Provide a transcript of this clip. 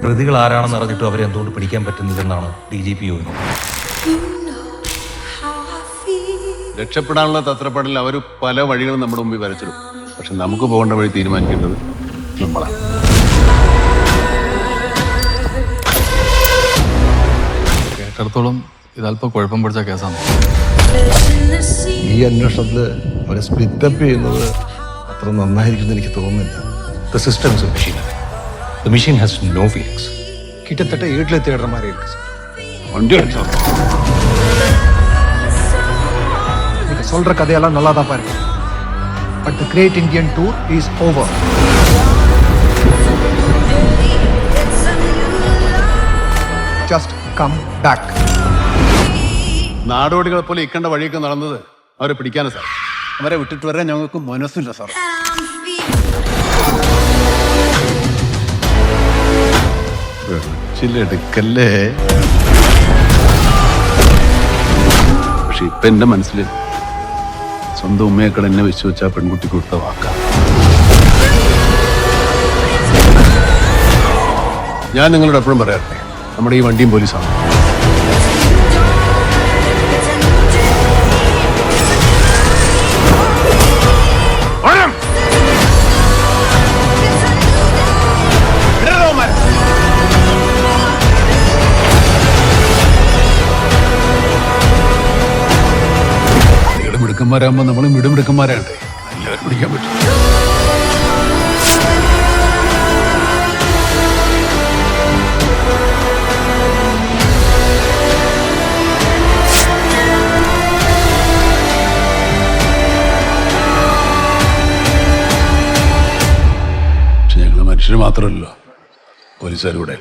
പ്രതികൾ ആരാണെന്ന് അറിഞ്ഞിട്ടും അവരെ എന്തുകൊണ്ട് പിടിക്കാൻ പറ്റുന്നില്ലെന്നാണ് DGP ചോദിക്കുന്നത്. രക്ഷപ്പെടാനുള്ള തത്രപ്പാടിൽ അവർ പല വഴികളും നമ്മുടെ മുമ്പിൽ വരച്ചിടും. പക്ഷെ നമുക്ക് പോകേണ്ട വഴി തീരുമാനിക്കേണ്ടത് നമ്മളാണ്. കേട്ടിടത്തോളം ഇതല്പം കുഴപ്പം പിടിച്ച കേസാണ്. ഈ അന്വേഷണത്തിൽ അവരെ സ്പ്ലിറ്റപ്പ് ചെയ്യുന്നത് അത്ര നന്നായിരിക്കുമെന്ന് എനിക്ക് തോന്നുന്നില്ല. The system is a machine. The machine has no feelings. கிட்டத்தட்ட 7 தேடுற மாதிரி இருக்கு சார். വണ്ടി അടിച്ചോ. நீங்க சொல்ற கதையெல்லாம் நல்லா தான் பாருங்க. But the great Indian tour is over. Just come back. നാടോടികളെ പോലെ ഇക്കണ്ട വഴിയൊക്കെ നടന്നത് അവരെ പിടിക്കാനാണ് സാർ. അവരെ വിട്ടിട്ട് വരാൻ ഞങ്ങൾക്ക് മനസ്സില്ല സാർ. എടുക്കല്ലേ. പക്ഷെ ഇപ്പൊ എന്റെ മനസ്സിൽ സ്വന്തം ഉമ്മയേക്കൾ എന്നെ വിശ്വസിച്ച ആ പെൺകുട്ടി കൊടുത്ത വാക്കാ. ഞാൻ നിങ്ങളോട് എപ്പോഴും പറയാറില്ലേ, നമ്മുടെ ഈ വണ്ടിയും പോലീസാണ്. മിടുക്കന്മാരാകുമ്പോൾ നമ്മളും മിടുമിടുക്കന്മാരാകട്ടെ. എല്ലാവരും പിടിക്കാൻ പറ്റും. പക്ഷെ ഞങ്ങൾ മനുഷ്യർ മാത്രമല്ലല്ലോ, പോലീസുകാർ കൂടെ.